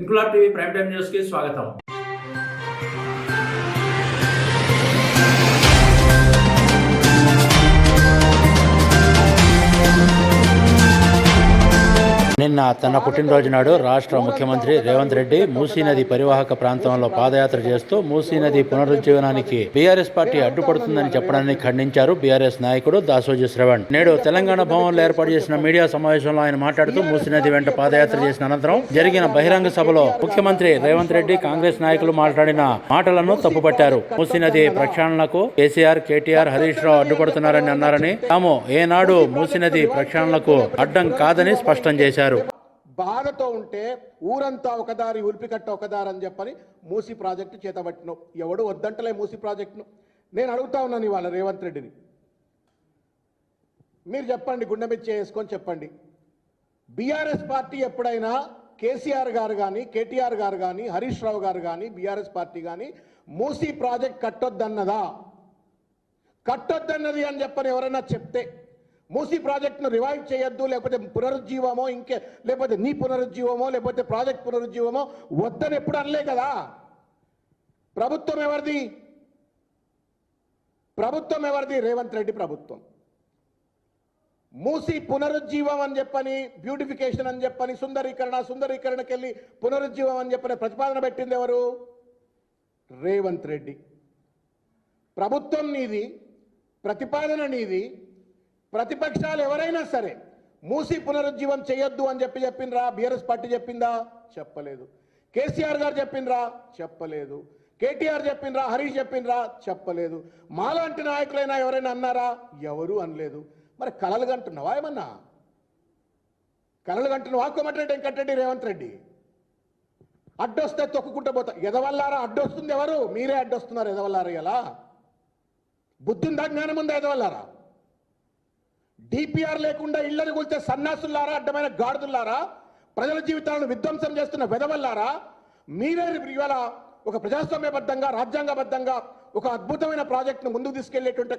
Inquilab TV prime time news కి స్వాగతం. నిన్న తన పుట్టినరోజు నాడు రాష్ట్ర ముఖ్యమంత్రి రేవంత్ రెడ్డి మూసీ నది పరివాహక ప్రాంతంలో పాదయాత్ర చేస్తూ మూసీ నది పునరుజ్జీవనానికి బీఆర్ఎస్ పార్టీ అడ్డుపడుతుందని చెప్పడాన్ని ఖండించారు బీఆర్ఎస్ నాయకుడు దాసోజీ శ్రవణ్. నేడు తెలంగాణ భవన్లో ఏర్పాటు చేసిన మీడియా సమావేశంలో ఆయన మాట్లాడుతూ మూసీ నది వెంట పాదయాత్ర చేసిన అనంతరం జరిగిన బహిరంగ సభలో ముఖ్యమంత్రి రేవంత్ రెడ్డి కాంగ్రెస్ నాయకులు మాట్లాడిన మాటలను తప్పుపట్టారు. మూసీ నది ప్రక్షాళనకు కేసీఆర్, కేటీఆర్, హరీష్ రావు అడ్డుపడుతున్నారని అన్నారని, తాము ఏనాడు మూసీ నది ప్రక్షాళనకు అడ్డం కాదని స్పష్టం చేశారు. బాధతో ఉంటే ఊరంతా ఒకదారి ఉల్పికట్ట ఒకదారి అని చెప్పని మూసీ ప్రాజెక్టు చేతబట్టినావు. ఎవడు వద్దంటలే మూసీ ప్రాజెక్టును. నేను అడుగుతా ఉన్నాను ఇవాళ రేవంత్ రెడ్డిని, మీరు చెప్పండి, గుండె మీద చేసుకొని చెప్పండి, బీఆర్ఎస్ పార్టీ ఎప్పుడైనా కేసీఆర్ గారు కానీ, కేటీఆర్ గారు కానీ, హరీష్ రావు గారు కానీ, బీఆర్ఎస్ పార్టీ కానీ మూసీ ప్రాజెక్ట్ కట్టొద్దన్నదా? కట్టొద్దన్నది అని చెప్పని ఎవరైనా చెప్తే, మూసీ ప్రాజెక్టును రివైవ్ చేయొద్దు, లేకపోతే పునరుజ్జీవమో, లేకపోతే నీ పునరుజ్జీవమో, లేకపోతే ప్రాజెక్ట్ పునరుజ్జీవమో వద్దని ఎప్పుడు అనలే కదా. ప్రభుత్వం ఎవరిది? ప్రభుత్వం ఎవరిది? రేవంత్ రెడ్డి ప్రభుత్వం. మూసీ పునరుజ్జీవం అని చెప్పని, బ్యూటిఫికేషన్ అని చెప్పని, సుందరీకరణకి వెళ్ళి పునరుజ్జీవం అని చెప్పని ప్రతిపాదన పెట్టింది ఎవరు? రేవంత్ రెడ్డి. ప్రభుత్వం నీది, ప్రతిపాదన నీది. ప్రతిపక్షాలు ఎవరైనా సరే మూసీ పునరుజ్జీవం చేయొద్దు అని చెప్పిండ్రా? బీఆర్ఎస్ పార్టీ చెప్పిందా? చెప్పలేదు. కేసీఆర్ గారు చెప్పిండ్రా? చెప్పలేదు. కేటీఆర్ చెప్పిండ్రా? హరీష్ చెప్పిండ్రా? చెప్పలేదు. మాలాంటి నాయకులైనా ఎవరైనా అన్నారా? ఎవరు అనలేదు. మరి కలలు కంటున్నావా? ఏమన్నా కలలు కంటున్నావా? కోమటిరెడ్డి వెంకటరెడ్డి, రేవంత్ రెడ్డి అడ్డొస్తే తొక్కుకుంటూ పోతా. ఎదవల్లారా అడ్డొస్తుంది ఎవరు? మీరే అడ్డొస్తున్నారు ఎదవల్లారా. ఇలా బుద్ధిందా, జ్ఞానం ఉందా ఎదవల్లారా? డిపిఆర్ లేకుండా ఇళ్లను కూల్చే సన్నాసులారా, అడ్డమైన గాడిదులారా, ప్రజల జీవితాలను విధ్వంసం చేస్తున్న వెదవల్లారా, మీరే ఇవాళ ఒక ప్రజాస్వామ్యబద్ధంగా, రాజ్యాంగబద్ధంగా ఒక అద్భుతమైన ప్రాజెక్టును ముందుకు తీసుకెళ్లేటువంటి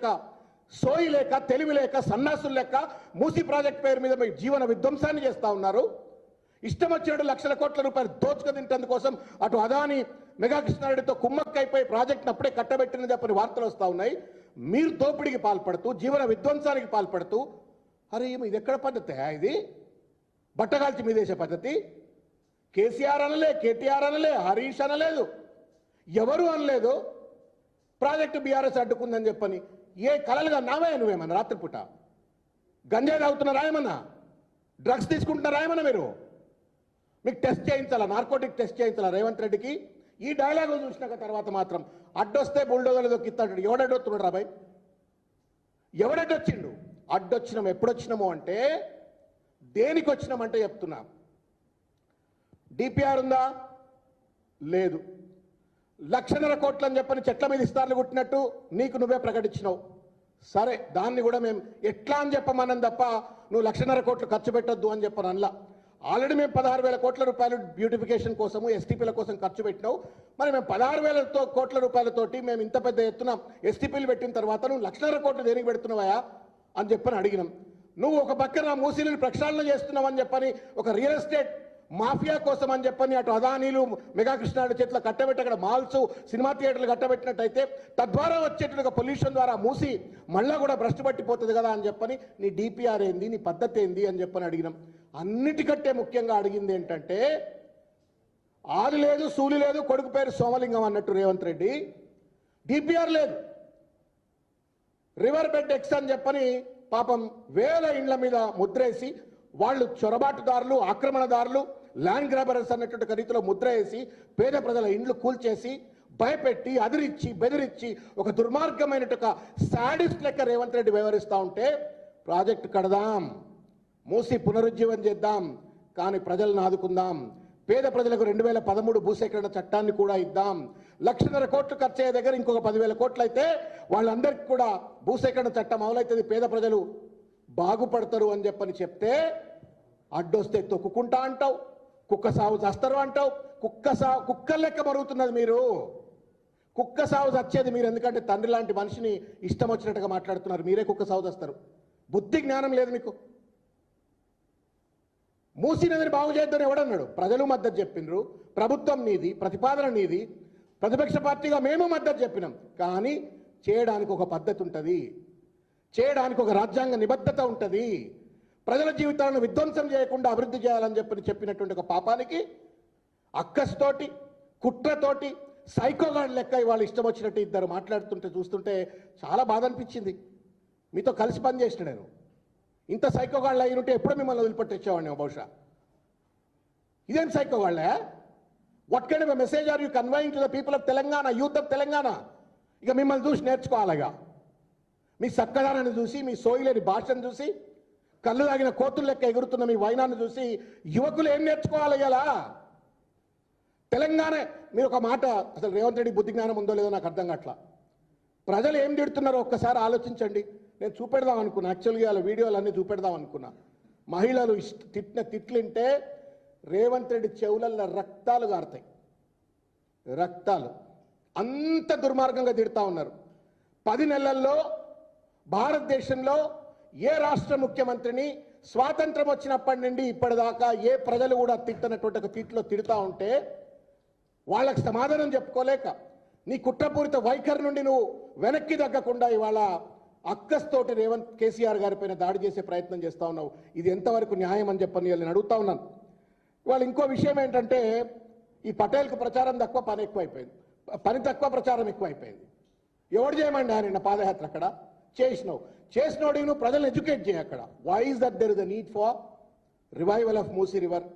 సోయి లేక, తెలివి లేక, సన్నాసులు లేక మూసీ ప్రాజెక్ట్ పేరు మీద మీ జీవన విధ్వంసాన్ని చేస్తూ ఉన్నారు. ఇష్టం వచ్చినట్టు లక్షల కోట్ల రూపాయలు దోచుకు తింటందుకోసం అటు అదాని, మెగా కృష్ణారెడ్డితో కుమ్మక్కైపోయి ప్రాజెక్టును అప్పుడే కట్టబెట్టిన చెప్పని వార్తలు వస్తూ ఉన్నాయి. మీరు దోపిడికి పాల్పడుతూ, జీవన విధ్వంసానికి పాల్పడుతూ, అరే ఇది ఎక్కడ పద్ధతి? ఇది బట్టగాల్చి మీదేసే పద్ధతి. కేసీఆర్ అనలే, కేటీఆర్ అనలే, హరీష్ అనలేదు, ఎవరు అనలేదు. ప్రాజెక్టు బీఆర్ఎస్ అడ్డుకుందని చెప్పని ఏ కలలుగా నావే? నువ్వేమన్నా రాత్రిపూట గంజాయి తాగుతున్నారా? ఏమన్నా డ్రగ్స్ తీసుకుంటున్నారా? ఏమన్నా మీరు? మీకు టెస్ట్ చేయించాలా, నార్కోటిక్ టెస్ట్ చేయించాలా రేవంత్ రెడ్డికి? ఈ డైలాగు చూసినాక తర్వాత మాత్రం అడ్డొస్తే బుల్డోజర్లు దొక్కిస్తాడు. ఎవడడ్డొస్తున్నాడు రాబాయ్? ఎవడడ్డొచ్చిండు? అడ్డొచ్చినాం. ఎప్పుడొచ్చినాము అంటే, దేనికి వచ్చినామంటే చెప్తున్నా. డిపిఆర్ ఉందా? లేదు. 1,00,000 కోట్లు అని చెప్పని చెట్ల మీద ఇస్తార్లు కుట్టినట్టు నీకు నువ్వే ప్రకటించినావు. సరే, దాన్ని కూడా మేము ఎట్లా అని చెప్పమనం తప్ప నువ్వు 1,00,000 కోట్లు ఖర్చు పెట్టొద్దు అని చెప్పని అనలా. ఆల్రెడీ మేము 16,000 కోట్ల రూపాయలు బ్యూటిఫికేషన్ కోసము, ఎస్టీపీల కోసం ఖర్చు పెట్టినావు. మరి మేము 16,000 కోట్ల రూపాయలతోటి మేము ఇంత పెద్ద ఎత్తున ఎస్టీపీలు పెట్టిన తర్వాత నువ్వు 1,00,000 కోట్లు దేనికి పెడుతున్నావా అని చెప్పని అడిగినాం. నువ్వు ఒక పక్కన మూసీలను ప్రక్షాళన చేస్తున్నావు అని చెప్పని, ఒక రియల్ ఎస్టేట్ మాఫియా కోసం అని చెప్పని అటు అదానీలు, మెగా కృష్ణారెడ్డి చేతిలో కట్టబెట్టి అక్కడ మాల్స్, సినిమా థియేటర్లు కట్టబెట్టినట్టయితే తద్వారా వచ్చేట్టుగా పొల్యూషన్ ద్వారా మూసి మళ్ళా కూడా భ్రష్టు పట్టిపోతుంది కదా అని చెప్పని నీ డిపిఆర్ ఏంది, నీ పద్ధతి ఏంది అని చెప్పని అడిగినాం. అన్నిటికంటే ముఖ్యంగా అడిగింది ఏంటంటే, ఆది లేదు, సూలి లేదు, కొడుకు పేరు సోమలింగం అన్నట్టు రేవంత్ రెడ్డి. డిపిఆర్ లేదు, రివర్ బెడ్ ఎక్స్ అని చెప్పని పాపం వేల ఇండ్ల మీద ముద్రేసి, వాళ్ళు చొరబాటుదారులు, ఆక్రమణదారులు, ల్యాండ్ గ్రాబరర్స్ అన్నటువంటి రీతిలో ముద్ర వేసి పేద ప్రజల ఇండ్లు కూల్చేసి, భయపెట్టి, అదిరిచ్చి, బెదిరించి ఒక దుర్మార్గమైనటు సాడిస్ట్ లెక్క రేవంత్ రెడ్డి వ్యవహరిస్తూ ఉంటే, ప్రాజెక్టు కడదాం, మూసి పునరుజ్జీవం చేద్దాం, కానీ ప్రజలను ఆదుకుందాం, పేద ప్రజలకు 2013 భూసేకరణ చట్టాన్ని కూడా ఇద్దాం, 1,00,000 కోట్లు ఖర్చు అయ్యే దగ్గర ఇంకొక 10,000 కోట్లు అయితే వాళ్ళందరికీ కూడా భూసేకరణ చట్టం అమలవుతుంది, పేద ప్రజలు బాగుపడతారు అని చెప్పని చెప్తే, అడ్డొస్తే తొక్కుకుంటా అంటావు, కుక్క సాగు చేస్తారు అంటావు, కుక్క లెక్క మరుగుతున్నది మీరు. కుక్క సాగు చచ్చేది మీరు. ఎందుకంటే తండ్రి లాంటి మనిషిని ఇష్టం వచ్చినట్టుగా మాట్లాడుతున్నారు. మీరే కుక్క సాగు చేస్తారు. బుద్ధి జ్ఞానం లేదు మీకు. మూసీ నదిని బాగు చేద్దని ఎవడన్నాడు? ప్రజలు మద్దతు చెప్పిండ్రు, ప్రభుత్వం నీది, ప్రతిపాదన నీది, ప్రతిపక్ష పార్టీగా మేము మద్దతు చెప్పినాం. కానీ చేయడానికి ఒక పద్ధతి ఉంటుంది, చేయడానికి ఒక రాజ్యాంగ నిబద్ధత ఉంటుంది. ప్రజల జీవితాలను విధ్వంసం చేయకుండా అభివృద్ధి చేయాలని చెప్పినటువంటి ఒక పాపానికి అక్కస్తోటి కుట్రతోటి సైకోగాడ్ లెక్క ఇవాళ ఇష్టం వచ్చినట్టు ఇద్దరు మాట్లాడుతుంటే చూస్తుంటే చాలా బాధ అనిపించింది. మీతో కలిసి పనిచేసిన నేను ఇంత సైకోగాళ్ళు అయి ఉంటే ఎప్పుడో మిమ్మల్ని వదిలిపెట్టేవాడిని బహుశా. ఇదేం సైకోగాళ్ళే? What kind of message are you conveying to the people of Telangana, youth of Telangana? ఇక మిమ్మల్ని చూసి నేర్చుకోవాలిగా. మీ చక్కదానాన్ని చూసి, మీ సోయిలేని భాషను చూసి, కళ్ళు తాగిన కోతులు లెక్క ఎగురుతున్న మీ వైనాన్ని చూసి యువకులు ఏం నేర్చుకోవాలి? ఇలా తెలంగాణ మీరు ఒక మాట, అసలు రేవంత్ రెడ్డి బుద్ధి జ్ఞానం ఉందో లేదో నాకు అర్థం కావట్లా. ప్రజలు ఏం తిడుతున్నారో ఒక్కసారి ఆలోచించండి. నేను చూపెడదాం అనుకున్నా, యాక్చువల్గా వాళ్ళ వీడియోలు అన్నీ చూపెడదాం అనుకున్నా. మహిళలు తిట్టిన తిట్లుంటే రేవంత్ రెడ్డి చెవులల్లో రక్తాలు గారుతాయి, రక్తాలు. అంత దుర్మార్గంగా తిడతా ఉన్నారు. 10 నెలల్లో భారతదేశంలో ఏ రాష్ట్ర ముఖ్యమంత్రిని స్వాతంత్రం వచ్చినప్పటి నుండి ఇప్పటిదాకా ఏ ప్రజలు కూడా తిట్టనటువంటి ఒక తిట్లో తిడతా ఉంటే వాళ్ళకి సమాధానం చెప్పుకోలేక నీ కుట్రపూరిత వైఖరి నుండి నువ్వు వెనక్కి తగ్గకుండా ఇవాళ అక్కస్తోటి కేసీఆర్ గారి పైన దాడి చేసే ప్రయత్నం చేస్తూ ఉన్నావు. ఇది ఎంతవరకు న్యాయం అని చెప్పని నేను అడుగుతా ఉన్నాను. ఇవాళ ఇంకో విషయం ఏంటంటే, ఈ పటేల్కి ప్రచారం తక్కువ, పని ఎక్కువ అయిపోయింది. పని తక్కువ, ప్రచారం ఎక్కువ అయిపోయింది. ఎవడు చేయమండి ఆయన పాదయాత్ర? అక్కడ చేసినోడు నువ్వు ప్రజలను ఎడ్యుకేట్ చేయ. అక్కడ why is that there is the need for revival of Musi river?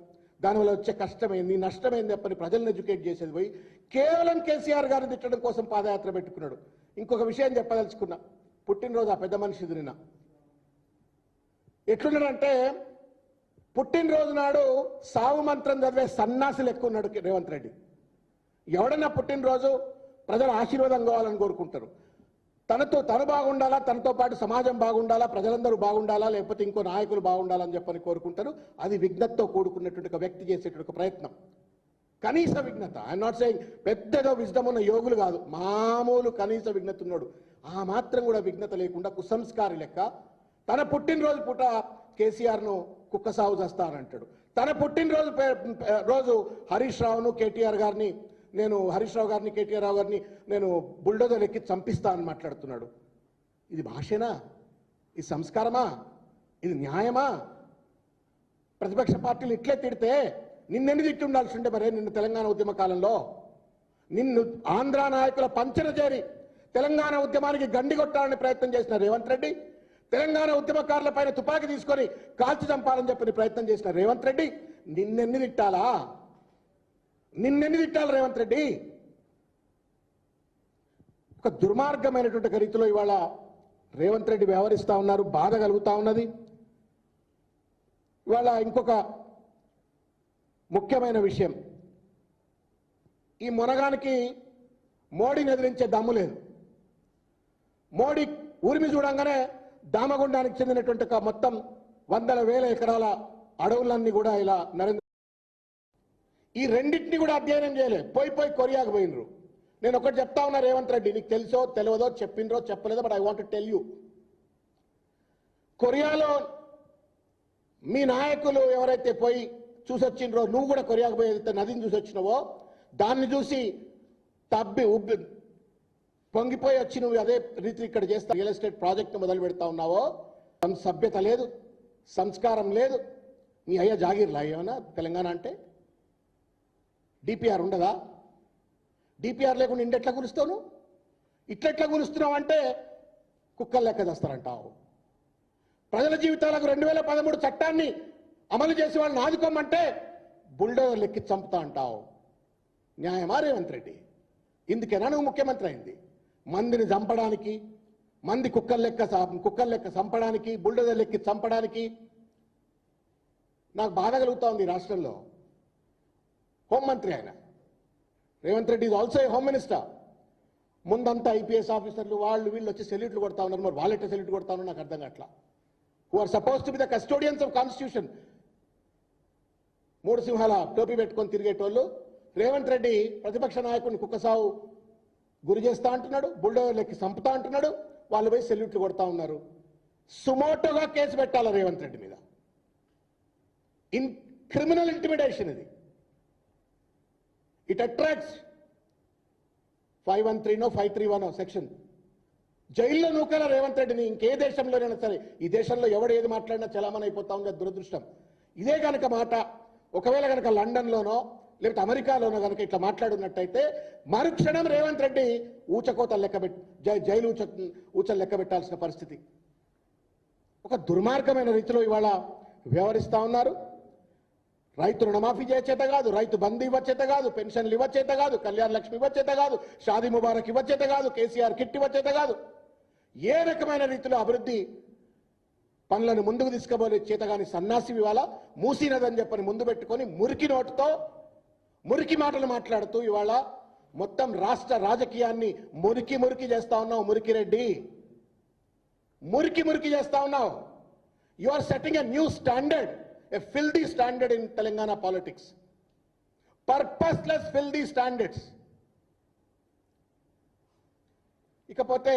దానివల్ల వచ్చే కష్టమైంది, నష్టమైంది చెప్పని ప్రజలను ఎడ్యుకేట్ చేసేది పోయి కేవలం కేసీఆర్ గారిని తిట్టడం కోసం పాదయాత్ర పెట్టుకున్నాడు. ఇంకొక విషయం చెప్పదలుచుకున్నా. పుట్టినరోజు ఆ పెద్ద మనిషిది నిన్న. ఎట్లున్నాడంటే, పుట్టినరోజు నాడు సావు మంత్రం చదివే సన్నాసి లెక్క ఉన్నాడు రేవంత్ రెడ్డి. ఎవడన్నా పుట్టినరోజు ప్రజల ఆశీర్వాదం కావాలని కోరుకుంటారు. తను బాగుండాలా, తనతో పాటు సమాజం బాగుండాలా, ప్రజలందరూ బాగుండాలా, లేకపోతే ఇంకో నాయకులు బాగుండాలని చెప్పని కోరుకుంటారు. అది విఘ్నతతో కూడుకున్నటువంటి ఒక వ్యక్తి చేసేటువంటి ఒక ప్రయత్నం. కనీస విఘ్నత. ఐఎమ్ నాట్ సేయింగ్ పెద్దదో విజ్డమ్ ఉన్న యోగులు కాదు, మామూలు కనీస విఘ్నత ఉన్నాడు. ఆ మాత్రం కూడా విఘ్నత లేకుండా కుసంస్కారి లెక్క తన పుట్టినరోజు పూట కేసీఆర్ను కుక్క సాగు చేస్తానంటాడు. తన పుట్టినరోజు రోజు హరీష్ రావు గారిని కేటీఆర్ రావు గారిని నేను బుల్డోజర్ ఎక్కి చంపిస్తా అని మాట్లాడుతున్నాడు. ఇది భాషేనా? ఇది సంస్కారమా? ఇది న్యాయమా? ప్రతిపక్ష పార్టీలు ఇట్లే తిడితే నిన్నెన్ని తిట్టి ఉండాల్సి ఉంటే మరే నిన్ను తెలంగాణ ఉద్యమ కాలంలో. నిన్ను ఆంధ్ర నాయకుల పంచన చేరి తెలంగాణ ఉద్యమానికి గండి కొట్టాలని ప్రయత్నం చేసిన రేవంత్ రెడ్డి, తెలంగాణ ఉద్యమకారుల పైన తుపాకీ తీసుకొని కాల్చి చంపాలని చెప్పని ప్రయత్నం చేసిన రేవంత్ రెడ్డి నిన్నెన్ని తిట్టాలా? నిన్నెన్ని తిట్టాలి రేవంత్ రెడ్డి? ఒక దుర్మార్గమైనటువంటి రీతిలో ఇవాళ రేవంత్ రెడ్డి వ్యవహరిస్తూ ఉన్నారు. బాధ కలుగుతూ ఉన్నది. ఇవాళ ఇంకొక ముఖ్యమైన విషయం, ఈ మునగానికి మోడీని ఎదిరించే దమ్ము లేదు. మోడీ ఊరిమి చూడంగానే దామగుండానికి చెందినటువంటి ఒక మొత్తం 100,000 ఎకరాల అడవులన్నీ కూడా ఇలా ఈ రెండింటిని కూడా అధ్యయనం చేయలే. పోయి కొరియాకు పోయినరు. నేను ఒకటి చెప్తా ఉన్నా రేవంత్ రెడ్డి, నీకు తెలుసో తెలియదో, చెప్పిండ్రో చెప్పలేదో, but I want to tell you. కొరియాలో మీ నాయకులు ఎవరైతే పోయి చూసొచ్చిండ్రో, నువ్వు కూడా కొరియాకు పోయి నదిని చూసి వచ్చినవో, దాన్ని చూసి పొంగిపోయి వచ్చి నువ్వు అదే రీతి ఇక్కడ చేస్తా రియల్ ఎస్టేట్ ప్రాజెక్ట్ను మొదలు పెడతా ఉన్నావో, సభ్యత లేదు, సంస్కారం లేదు. నీ అయ్యా జాగీర్లా ఏమన్నా తెలంగాణ అంటే? డిపిఆర్ ఉండదా? డిపిఆర్ లేకుండా ఇండెట్లా కూలుస్తావు నువ్వు? ఇట్లెట్లా కూలుస్తున్నావు అంటే కుక్కలు లెక్క చేస్తారంటావు. ప్రజల జీవితాలకు 2013 చట్టాన్ని అమలు చేసి వాళ్ళని ఆదుకోమంటే బుల్డోజర్ లెక్కి చంపుతా అంటావు. న్యాయమా రేవంత్ రెడ్డి? ఇందుకేనా నువ్వు ముఖ్యమంత్రి అయింది? మందిని చంపడానికి, మంది కుక్కల లెక్క చంపడానికి, బుల్డోజర్ లెక్కి చంపడానికి. నాకు బాధ కలుగుతా ఉంది. రాష్ట్రంలో హోంమంత్రి ఆయన Revanth Reddy is also a home minister. ముందంతా ఐపీఎస్ ఆఫీసర్లు వాళ్ళు వీళ్ళు వచ్చి సెల్యూట్లు కొడతా ఉన్నారు. మరి వాళ్ళెట్లా సెల్యూట్ కొడతా ఉన్నారు నాకు అర్థం కావట్లా. Who are suppose to be the custodians of constitution. 3 సింహాల టోపీ పెట్టుకొని తిరిగేటోళ్ళు రేవంత్ రెడ్డి ప్రతిపక్ష నాయకుడిని కుక్కసావు గురి చేస్తా అంటున్నాడు, బుల్డోజర్లకి చంపుతా అంటున్నాడు, వాళ్ళు పోయి సెల్యూట్లు కొడతా ఉన్నారు. సుమోటోగా కేసు పెట్టాలి రేవంత్ రెడ్డి మీద. క్రిమినల్ ఇంటిమిడేషన్ ఇది. It attracts 513 531 section. జైల్లో నూకల రేవంత్ రెడ్డిని ఇంకే దేశంలోనైనా సరే, ఈ దేశంలో ఎవడు ఏది మాట్లాడినా చలామణి అయిపోతా ఉంది, దురదృష్టం. ఇదే కనుక మాట ఒకవేళ కనుక లండన్లోనో లేకపోతే అమెరికాలోనో కనుక ఇట్లా మాట్లాడున్నట్టయితే మరుక్షణం రేవంత్ రెడ్డి ఊచకోతలు జైలు ఊచలు లెక్క పెట్టాల్సిన పరిస్థితి. ఒక దుర్మార్గమైన రీతిలో ఇవాళ వ్యవహరిస్తా ఉన్నారు. రైతు రుణమాఫీ చేత కాదు, రైతు బంధు ఇవ్వచేత కాదు, పెన్షన్లు ఇవ్వచేత కాదు, కళ్యాణ లక్ష్మి ఇవ్వచేత కాదు, షాదీ ముబారక్ ఇవ్వచేత కాదు, కేసీఆర్ కిట్ ఇవ్వచేత కాదు. ఏ రకమైన రీతిలో అభివృద్ధి పనులను ముందుకు తీసుకుపోలే చేతగాని సన్నాసి ఇవాళ మూసినదని చెప్పని ముందు పెట్టుకొని మురికి నోటుతో మురికి మాటలు మాట్లాడుతూ ఇవాళ మొత్తం రాష్ట్ర రాజకీయాన్ని మురికి చేస్తా ఉన్నావు. మురికి రెడ్డి మురికి చేస్తా ఉన్నావు. You are setting a new standard, a filthy standard in Telangana politics. Purposeless filthy standards. ఇకపోతే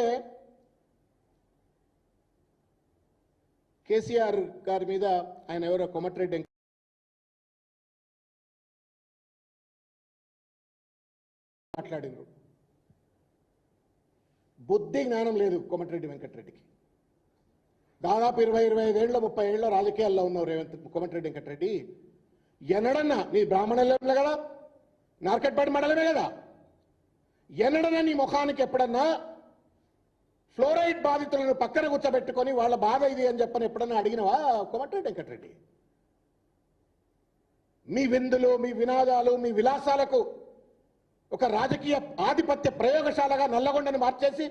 కేసీఆర్ గారి మీద ఆయన ఎవరో కోమటిరెడ్డి మాట్లాడినారు. బుద్ధి జ్ఞానం లేదు కోమటిరెడ్డి వెంకటరెడ్డికి. దాదాపు 20-25 ఏళ్ళు 30 ఏళ్ళ రాజకీయాల్లో ఉన్నావు కోమటిరెడ్డి వెంకటరెడ్డి. ఎన్నడన్నా నీ బ్రాహ్మణులే కదా, నార్కెట్పేట మండలమే కదా, ఎన్నడన్నా నీ ముఖానికి ఎప్పుడన్నా ఫ్లోరైడ్ బాధితులను పక్కన కూర్చోబెట్టుకొని వాళ్ళ బాధ ఇది అని చెప్పని ఎప్పుడన్నా అడిగినవా కోమటిరెడ్డి వెంకటరెడ్డి? మీ విందులు, మీ వినాదాలు, మీ విలాసాలకు ఒక రాజకీయ ఆధిపత్య ప్రయోగశాలగా నల్లగొండని మార్చేసి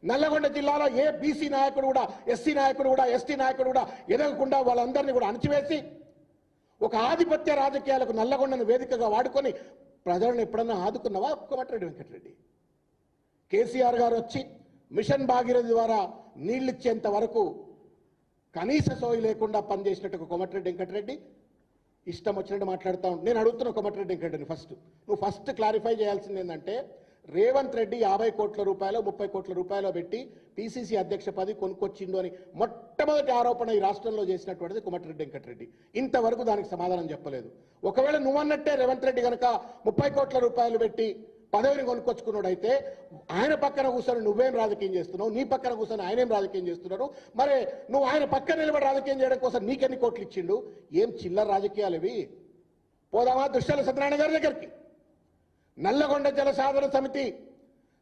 నల్లగొండ జిల్లాలో ఏ బీసీ నాయకుడు కూడా, ఎస్సీ నాయకుడు కూడా, ఎస్టీ నాయకుడు కూడా ఎదగకుండా వాళ్ళందరినీ కూడా అణచివేసి ఒక ఆధిపత్య రాజకీయాలకు నల్లగొండను వేదికగా వాడుకొని ప్రజలను ఎప్పుడన్నా ఆదుకున్నవా కోమటిరెడ్డి వెంకటరెడ్డి? కేసీఆర్ గారు వచ్చి మిషన్ భాగీరథి ద్వారా నీళ్ళిచ్చేంత వరకు కనీస సోయి లేకుండా పనిచేసినట్టు కోమటిరెడ్డి వెంకటరెడ్డి ఇష్టం వచ్చినట్టు మాట్లాడుతూ ఉంటాను. నేను అడుగుతున్నా కోమటిరెడ్డి వెంకటరెడ్డిని, నువ్వు ఫస్ట్ క్లారిఫై చేయాల్సింది ఏంటంటే, రేవంత్ రెడ్డి 50 కోట్ల రూపాయలు 30 కోట్ల రూపాయలు పెట్టి పిసిసి అధ్యక్ష పదవి కొనుక్కొచ్చిండు అని మొట్టమొదటి ఆరోపణ ఈ రాష్ట్రంలో చేసినటువంటిది కోమటిరెడ్డి వెంకటరెడ్డి. ఇంతవరకు దానికి సమాధానం చెప్పలేదు. ఒకవేళ నువ్వన్నట్టే రేవంత్ రెడ్డి కనుక 30 కోట్ల రూపాయలు పెట్టి పదవిని కొనుక్కొచ్చుకున్నాడైతే ఆయన పక్కన కూర్చొని నువ్వేం రాజకీయం చేస్తున్నావు, నీ పక్కన కూర్చొని ఆయనేం రాజకీయం చేస్తున్నారు? మరి నువ్వు ఆయన పక్కన నిలబడి రాజకీయం చేయడం కోసం నీకెన్ని కోట్లు ఇచ్చిండు? ఏం చిల్లర రాజకీయాలు ఇవి? పోదామా దుశ్శాల సత్యనారాయణ గారి దగ్గరికి. నల్లగొండ జలసాధన సమితి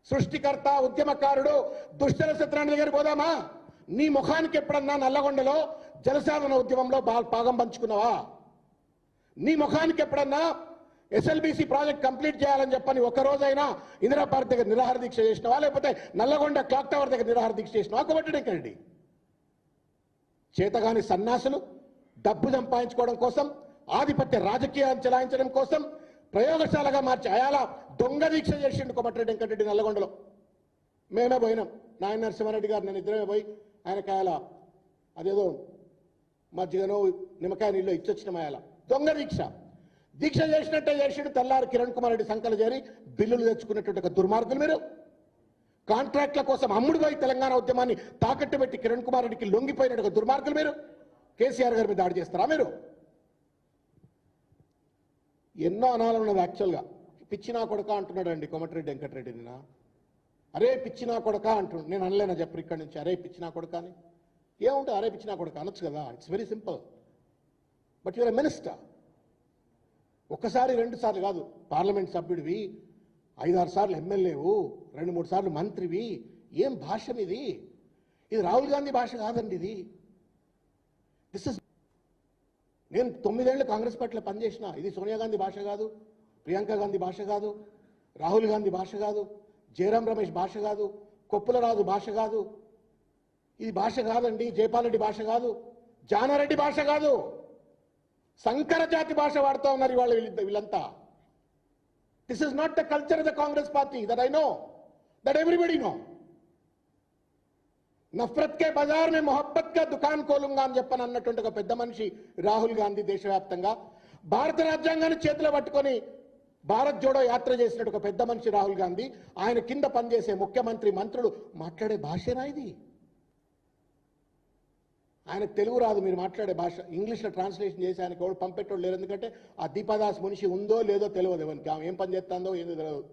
సృష్టికర్త ఉద్యమకారుడు దుశ్శాల సత్యనారాయణ దగ్గరికి పోదామా? నీ ముఖానికి ఎప్పుడన్నా నల్లగొండలో జలసాధన ఉద్యమంలో భాగం పంచుకున్నావా? నీ ముఖానికి ఎప్పుడన్నా ఎస్ఎల్బీసీ ప్రాజెక్ట్ కంప్లీట్ చేయాలని చెప్పని ఒక్కరోజైనా ఇందిరా పార్క్ దగ్గర నిరాహార దీక్ష చేసినవా, లేకపోతే నల్లగొండ క్లాక్ టవర్ దగ్గర నిరాహార దీక్ష చేసినవా? కోమటిరెడ్డి వెంకటరెడ్డి చేతగాని సన్నాసులు డబ్బు సంపాదించుకోవడం కోసం, ఆధిపత్య రాజకీయాన్ని చెలాయించడం కోసం ప్రయోగశాలగా మార్చి అయాల దొంగ దీక్ష చేసిండు కోమటిరెడ్డి వెంకటరెడ్డి నల్లగొండలో. మేమే పోయినాం, నాయన నరసింహారెడ్డి గారు నేను ఇద్దరమే పోయి ఆయనకి అయాల అదేదో మజ్జిగనో నిమ్మకాయ నీళ్ళు ఇచ్చొచ్చిన అయాల దొంగ దీక్ష చేసినట్టే చేసిండు. తెల్లారి కిరణ్ కుమార్ రెడ్డి సంకలు చేరి బిల్లులు తెచ్చుకున్నటువంటి ఒక దుర్మార్గులు మీరు. కాంట్రాక్ట్ల కోసం అమ్ముడుపోయి తెలంగాణ ఉద్యమాన్ని తాకట్టు పెట్టి కిరణ్ కుమార్ రెడ్డికి లొంగిపోయినట్టు ఒక దుర్మార్గులు మీరు. కేసీఆర్ గారి మీద దాడి చేస్తారా మీరు? ఎన్నో అనాలన్నది యాక్చువల్గా. పిచ్చినా కొడక అంటున్నాడు అండి కోమటిరెడ్డి వెంకటరెడ్డి. నిన్న అరే పిచ్చినా కొడక అంటున్నాడు. నేను అనలేనా చెప్పరు ఇక్కడి నుంచి అరే పిచ్చినా కొడక అని? ఏముంటుంది అరే పిచ్చినా కొడక అనొచ్చు కదా, it's very simple. But your a minister. ఒక్కసారి 2 సార్లు కాదు, పార్లమెంట్ సభ్యుడివి, 5-6 సార్లు ఎమ్మెల్యేవు, 2-3 సార్లు మంత్రివి. ఏం భాష ఇది? ఇది రాహుల్ గాంధీ భాష కాదండి ఇది. దిస్ ఇస్ నేను 9 ఏళ్ళు కాంగ్రెస్ పార్టీలో పనిచేసిన. ఇది సోనియా గాంధీ భాష కాదు, ప్రియాంక గాంధీ భాష కాదు, రాహుల్ గాంధీ భాష కాదు, జయరాం రమేష్ భాష కాదు, కొప్పులరాజు భాష కాదు. ఇది భాష కాదండి. జైపాల్ రెడ్డి భాష కాదు, జానారెడ్డి భాష కాదు. సంకర జాతి భాష వాడుతూ ఉన్నారు ఇవాళ వీళ్ళంతా. This is not the culture of the Congress party, that I know, that everybody know. నఫరత్ కే బజార్ మే మొహబ్బత్ కా దుకాన్ కోలుంగా అని చెప్పని అన్నటువంటి ఒక పెద్ద మనిషి రాహుల్ గాంధీ దేశవ్యాప్తంగా భారత రాజ్యాంగాన్ని చేతిలో పట్టుకొని భారత్ జోడో యాత్ర చేసినట్టు ఒక పెద్ద మనిషి రాహుల్ గాంధీ, ఆయన కింద పనిచేసే ముఖ్యమంత్రి మంత్రులు మాట్లాడే భాషేనా ఇది? ఆయనకు తెలుగు రాదు, మీరు మాట్లాడే భాష ఇంగ్లీష్లో ట్రాన్స్లేషన్ చేసి ఆయనకు ఎవరు పంపెట్టోడు లేరు. ఎందుకంటే ఆ దీపాదాస్ మునిషి ఉందో లేదో తెలియదు, ఎవరికి ఆమె ఏం పని చేస్తుందో ఏదో తెలియదు.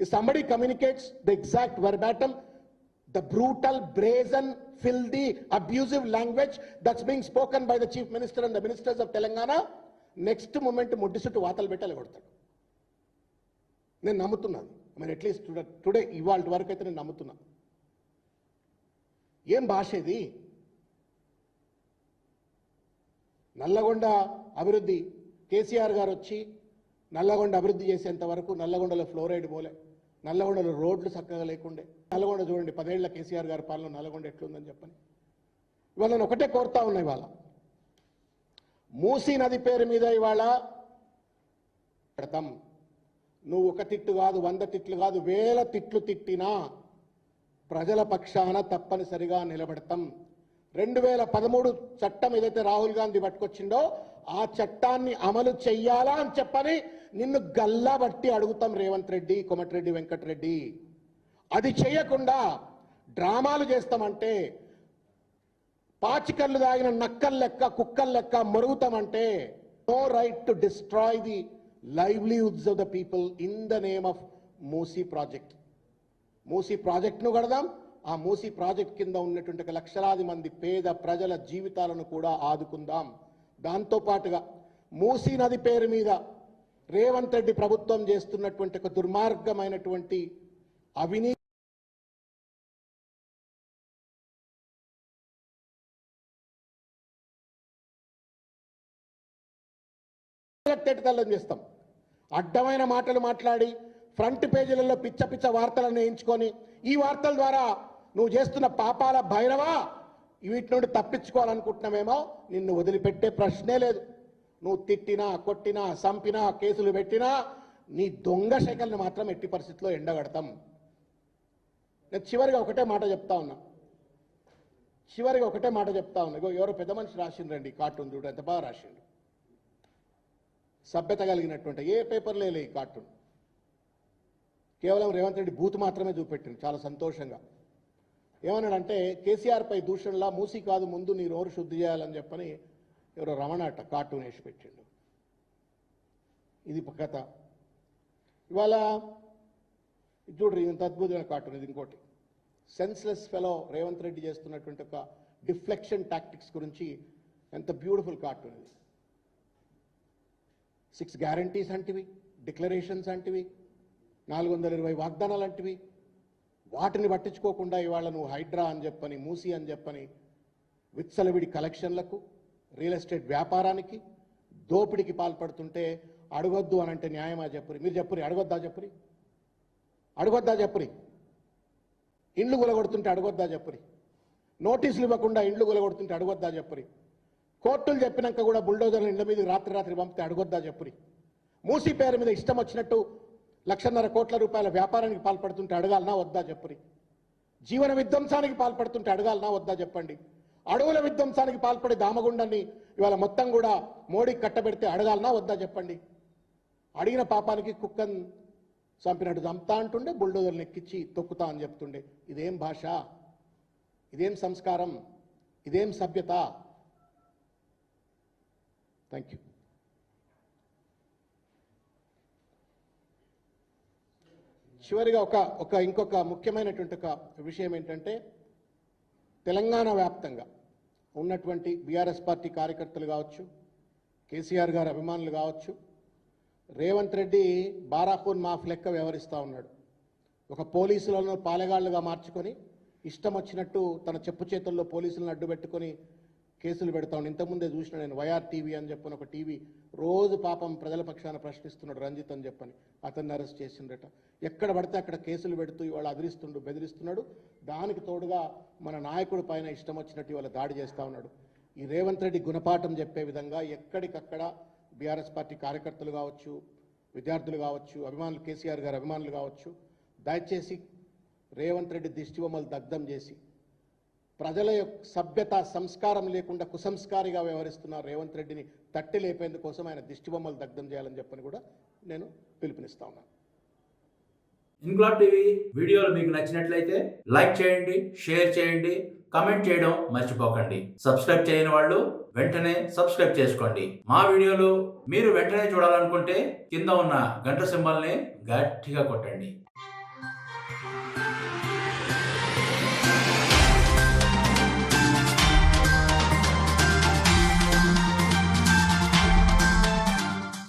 If somebody communicates the exact verbatim, the brutal, brazen, filthy, abusive language that's being spoken by the Chief Minister and the ministers of Telangana, next moment ముడ్డి చుట్టూ వాతలు పెట్టాలి కొడతాడు. నేను నమ్ముతున్నాను, మరి అట్లీస్ట్ టుడే ఇవాళ వరకు అయితే నేను నమ్ముతున్నాను. ఏం భాష ఇది? నల్లగొండ అభివృద్ధి కేసీఆర్ గారు వచ్చి నల్లగొండ అభివృద్ధి చేసేంత వరకు నల్లగొండలో ఫ్లోరైడ్ పోలే, నల్లగొండలో రోడ్లు చక్కగా లేకుండే. నల్లగొండ చూడండి, 10 ఏళ్ల కేసీఆర్ గారి పాలన నల్లగొండ ఎట్లుందని చెప్పని. ఇవాళ నేను ఒకటే కోరుతా ఉన్నా, ఇవాళ మూసీ నది పేరు మీద ఇవాళ పెడతాం. నువ్వు ఒక తిట్టు కాదు, 100 తిట్లు కాదు, 1000 తిట్లు తిట్టినా ప్రజల పక్షాన తప్పనిసరిగా నిలబడతాం. 2013 చట్టం ఏదైతే రాహుల్ గాంధీ పట్టుకొచ్చిండో ఆ చట్టాన్ని అమలు చెయ్యాలా అని చెప్పని నిన్ను గల్లా బట్టి అడుగుతాం రేవంత్ రెడ్డి, కోమటిరెడ్డి వెంకటరెడ్డి. అది చేయకుండా డ్రామాలు చేస్తామంటే, పాచికల్లు దాగిన నక్కల్ లెక్క కుక్కల్ లెక్క మరుగుతామంటే, no right to destroy the livelihoods of the people in the name of Musi project. Musi ప్రాజెక్ట్ను కడదాం, ఆ మూసీ ప్రాజెక్ట్ కింద ఉన్నటువంటి లక్షలాది మంది పేద ప్రజల జీవితాలను కూడా ఆదుకుందాం. దాంతో పాటుగా మూసీ నది పేరు మీద రేవంత్ రెడ్డి ప్రభుత్వం చేస్తున్నటువంటి ఒక దుర్మార్గమైనటువంటి అవినీతి చేస్తాం. అడ్డమైన మాటలు మాట్లాడి ఫ్రంట్ పేజీలలో పిచ్చ పిచ్చ వార్తలను వేయించుకొని, ఈ వార్తల ద్వారా నువ్వు చేస్తున్న పాపాల భైరవా వీటి నుండి తప్పించుకోవాలనుకుంటున్నామేమో, నిన్ను వదిలిపెట్టే ప్రశ్నే లేదు. నువ్వు తిట్టినా, కొట్టినా, సంపినా, కేసులు పెట్టినా నీ దొంగ శకల్ని మాత్రం ఎట్టి పరిస్థితుల్లో ఎండగడతాం. నేను చివరిగా ఒకటే మాట చెప్తా ఉన్నా, ఇగో ఎవరో పెద్ద మనిషి రాసిండ్రండి కార్టూన్, చూడు ఎంత బాగా రాసిండు. సభ్యత కలిగినటువంటి ఏ పేపర్లో లే ఈ కార్టూన్, కేవలం రేవంత్ రెడ్డి బూత్ మాత్రమే చూపెట్టింది. చాలా సంతోషంగా ఏమన్నాడంటే, కేసీఆర్ పై దూషణలా మూసి కాదు ముందు నీ నోరు శుద్ధి చేయాలని చెప్పని ఎవరో రమణాట కార్టూన్ వేసి పెట్టిండు. ఇది కథ. ఇవాళ చూడ్రి ఇంత అద్భుతమైన కార్టూన్. ఇది ఇంకోటి సెన్స్లెస్ ఫెలో రేవంత్ రెడ్డి చేస్తున్నటువంటి ఒక డిఫ్లెక్షన్ టాక్టిక్స్ గురించి ఎంత బ్యూటిఫుల్ కార్టూన్ ఇది. 6 గ్యారంటీస్ అంటివి, డిక్లరేషన్స్ అంటివి, 420 వాగ్దానాలు అంటివి, వాటిని పట్టించుకోకుండా ఇవాళ నువ్వు హైడ్రా అని చెప్పని, మూసి అని చెప్పని, విత్సలవిడి కలెక్షన్లకు, రియల్ ఎస్టేట్ వ్యాపారానికి, దోపిడికి పాల్పడుతుంటే అడగొద్దు అని అంటే న్యాయమా చెప్పురి? మీరు చెప్పురి, అడగొద్దా చెప్పురి? ఇండ్లు గులగొడుతుంటే అడగొద్దా చెప్పురి? నోటీసులు ఇవ్వకుండా ఇండ్లు గులగొడుతుంటే అడగొద్దా చెప్పురి? కోర్టులు చెప్పినాక కూడా బుల్డోజర్లు ఇండ్ల మీద రాత్రి పంపితే అడగొద్దా చెప్పురి? మూసీ పేరు మీద ఇష్టం వచ్చినట్టు 1,50,000 కోట్ల రూపాయల వ్యాపారానికి పాల్పడుతుంటే అడగాలనా వద్దా చెప్పురి? జీవన విధ్వంసానికి పాల్పడుతుంటే అడగాలనా వద్దా చెప్పండి? అడవుల విధ్వంసానికి పాల్పడి దామగుండాన్ని ఇవాళ మొత్తం కూడా మోడీకి కట్టబెడితే అడగాలనా వద్దా చెప్పండి? అడిగిన పాపానికి కుక్కను చంపినట్టు చంపుతా అంటుండే, బుల్డోజర్లు ఎక్కించి తొక్కుతా అని చెప్తుండే. ఇదేం భాష? ఇదేం సంస్కారం? ఇదేం సభ్యత? Thank you. చివరిగా ఇంకొక ముఖ్యమైనటువంటి ఒక విషయం ఏంటంటే, తెలంగాణ వ్యాప్తంగా ఉన్నటువంటి బీఆర్ఎస్ పార్టీ కార్యకర్తలు కావచ్చు, కేసీఆర్ గారి అభిమానులు కావచ్చు, రేవంత్ రెడ్డి బారాఖూన్ మాఫ్ లెక్క వ్యవహరిస్తూ ఉన్నాడు. ఒక పోలీసులను పాలెగాళ్లుగా మార్చుకొని ఇష్టం వచ్చినట్టు తన చెప్పు చేతుల్లో పోలీసులను అడ్డుపెట్టుకొని కేసులు పెడతా ఉన్నాడు. ఇంతకుముందే చూసిన నేను వైఆర్ టీవీ అని చెప్పని ఒక టీవీ రోజు పాపం ప్రజల పక్షాన ప్రశ్నిస్తున్నాడు రంజిత్ అని చెప్పని, అతన్ని అరెస్ట్ చేసిండట. ఎక్కడ పడితే అక్కడ కేసులు పెడుతూ ఇవాళ బెదిరిస్తున్నాడు. దానికి తోడుగా మన నాయకుడి పైన ఇష్టం వచ్చినట్టు ఇవాళ దాడి చేస్తూ ఉన్నాడు. ఈ రేవంత్ రెడ్డి గుణపాఠం చెప్పే విధంగా ఎక్కడికక్కడ బీఆర్ఎస్ పార్టీ కార్యకర్తలు కావచ్చు, విద్యార్థులు కావచ్చు, అభిమానులు, కేసీఆర్ గారి అభిమానులు కావచ్చు, దయచేసి రేవంత్ రెడ్డి దిష్టిబొమ్మలు దగ్ధం చేసి ప్రజల యొక్క సభ్యత సంస్కారం లేకుండా కుసంస్కారిగా వ్యవహరిస్తున్న రేవంత్ రెడ్డిని తట్టి లేపేందుకోసం ఆయన దిష్టిబొమ్మలు దగ్ధం చేయాలని చెప్పని కూడా నేను పిలుపునిస్తా ఉన్నాను. ఇంక్లాబ్ టీవీ వీడియోలు మీకు నచ్చినట్లయితే లైక్ చేయండి, షేర్ చేయండి, కమెంట్ చేయడం మర్చిపోకండి. సబ్స్క్రైబ్ చేయని వాళ్ళు వెంటనే సబ్స్క్రైబ్ చేసుకోండి. మా వీడియోలు మీరు వెంటనే చూడాలనుకుంటే కింద ఉన్న గంట సింబల్ని గట్టిగా కొట్టండి.